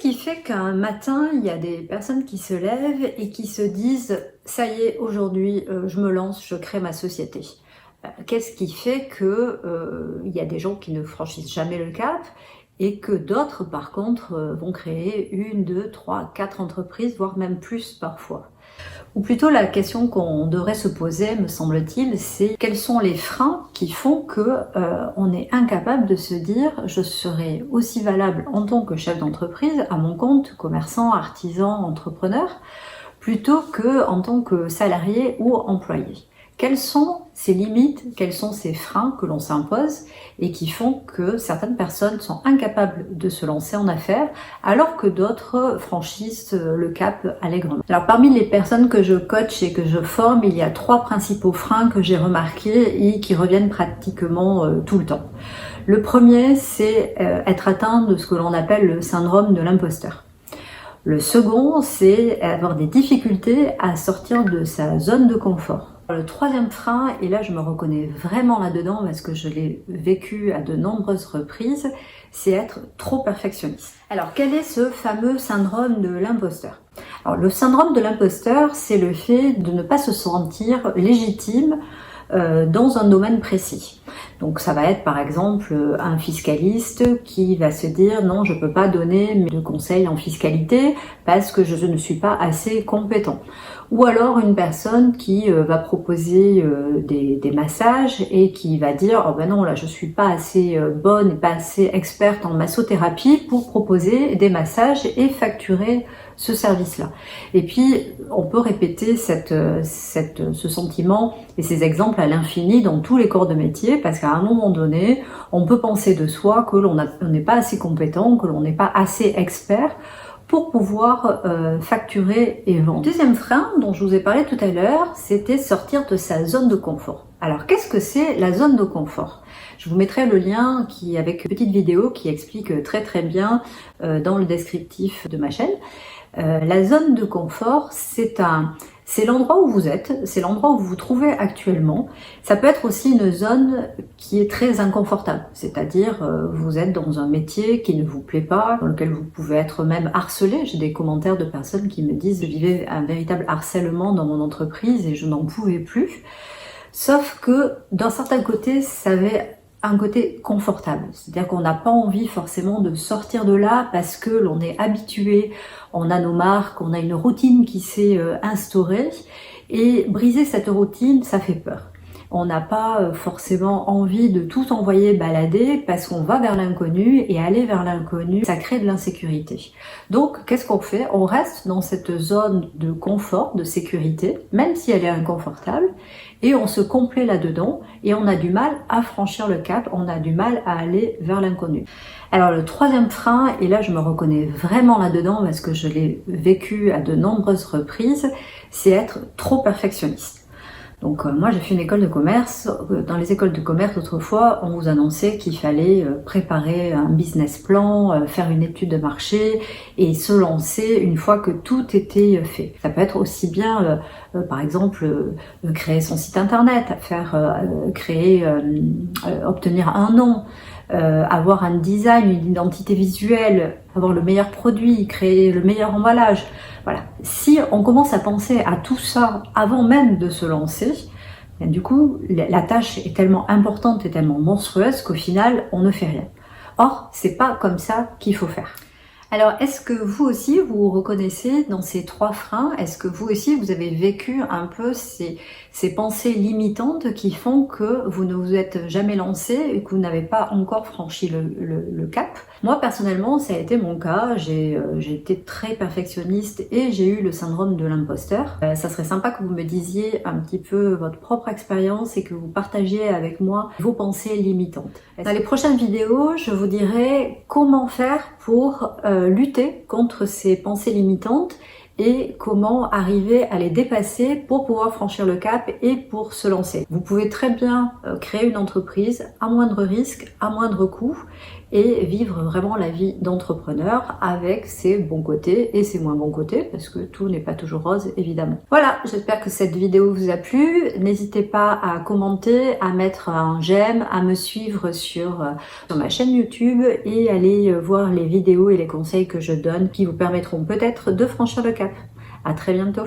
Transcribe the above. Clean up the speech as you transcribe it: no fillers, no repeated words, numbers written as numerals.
qui fait qu'un matin, il y a des personnes qui se lèvent et qui se disent « ça y est, aujourd'hui, je me lance, je crée ma société ». Qu'est-ce qui fait que il y a des gens qui ne franchissent jamais le cap et que d'autres, par contre, vont créer 1, 2, 3, 4 entreprises, voire même plus parfois. Ou plutôt la question qu'on devrait se poser, me semble-t-il, c'est quels sont les freins qui font que on est incapable de se dire je serai aussi valable en tant que chef d'entreprise, à mon compte, commerçant, artisan, entrepreneur, plutôt que en tant que salarié ou employé. Quelles sont ces limites, quels sont ces freins que l'on s'impose et qui font que certaines personnes sont incapables de se lancer en affaires alors que d'autres franchissent le cap allègrement. Alors parmi les personnes que je coach et que je forme, il y a 3 principaux freins que j'ai remarqués et qui reviennent pratiquement tout le temps. Le premier, c'est être atteint de ce que l'on appelle le syndrome de l'imposteur. Le second, c'est avoir des difficultés à sortir de sa zone de confort. Le troisième frein, et là je me reconnais vraiment là-dedans parce que je l'ai vécu à de nombreuses reprises, c'est être trop perfectionniste. Alors quel est ce fameux syndrome de l'imposteur? Alors le syndrome de l'imposteur, c'est le fait de ne pas se sentir légitime dans un domaine précis. Donc ça va être par exemple un fiscaliste qui va se dire non, je peux pas donner de conseils en fiscalité parce que je ne suis pas assez compétent. Ou alors une personne qui va proposer des massages et qui va dire oh ben non, là je suis pas assez bonne et pas assez experte en massothérapie pour proposer des massages et facturer ce service-là. Et puis on peut répéter ce sentiment et ces exemples à l'infini dans tous les corps de métier parce qu'à un moment donné, on peut penser de soi que l'on n'est pas assez compétent, que l'on n'est pas assez expert pour pouvoir facturer et vendre. Le deuxième frein dont je vous ai parlé tout à l'heure, c'était sortir de sa zone de confort. Alors qu'est-ce que c'est la zone de confort? Je vous mettrai le lien avec une petite vidéo qui explique très bien dans le descriptif de ma chaîne. La zone de confort, c'est l'endroit où vous êtes, c'est l'endroit où vous vous trouvez actuellement. Ça peut être aussi une zone qui est très inconfortable, c'est-à-dire vous êtes dans un métier qui ne vous plaît pas, dans lequel vous pouvez être même harcelé. J'ai des commentaires de personnes qui me disent « je vivais un véritable harcèlement dans mon entreprise et je n'en pouvais plus ». Sauf que d'un certain côté, ça avait un côté confortable, c'est-à-dire qu'on n'a pas envie forcément de sortir de là parce que l'on est habitué, on a nos marques, on a une routine qui s'est instaurée et briser cette routine, ça fait peur. On n'a pas forcément envie de tout envoyer balader parce qu'on va vers l'inconnu et aller vers l'inconnu, ça crée de l'insécurité. Donc qu'est-ce qu'on fait? On reste dans cette zone de confort, de sécurité, même si elle est inconfortable, et on se complaît là-dedans et on a du mal à franchir le cap, on a du mal à aller vers l'inconnu. Alors le troisième frein, et là je me reconnais vraiment là-dedans parce que je l'ai vécu à de nombreuses reprises, c'est être trop perfectionniste. Donc moi j'ai fait une école de commerce. Dans les écoles de commerce autrefois, on vous annonçait qu'il fallait préparer un business plan, faire une étude de marché et se lancer une fois que tout était fait. Ça peut être aussi bien par exemple créer son site internet, obtenir un nom, avoir un design, une identité visuelle, avoir le meilleur produit, créer le meilleur emballage. Voilà. Si on commence à penser à tout ça avant même de se lancer, du coup, la tâche est tellement importante et tellement monstrueuse qu'au final, on ne fait rien. Or, c'est pas comme ça qu'il faut faire. Alors, est-ce que vous aussi, vous vous reconnaissez dans ces 3 freins? Est-ce que vous aussi, vous avez vécu un peu ces pensées limitantes qui font que vous ne vous êtes jamais lancé et que vous n'avez pas encore franchi le cap? Moi, personnellement, ça a été mon cas. J'ai été très perfectionniste et j'ai eu le syndrome de l'imposteur. Ça serait sympa que vous me disiez un petit peu votre propre expérience et que vous partagiez avec moi vos pensées limitantes. Dans les prochaines vidéos, je vous dirai comment faire pour lutter contre ces pensées limitantes et comment arriver à les dépasser pour pouvoir franchir le cap et pour se lancer. Vous pouvez très bien créer une entreprise à moindre risque, à moindre coût et vivre vraiment la vie d'entrepreneur avec ses bons côtés et ses moins bons côtés, parce que tout n'est pas toujours rose évidemment. Voilà, j'espère que cette vidéo vous a plu. N'hésitez pas à commenter, à mettre un j'aime, à me suivre sur ma chaîne YouTube et aller voir les vidéos et les conseils que je donne qui vous permettront peut-être de franchir le cap. À très bientôt.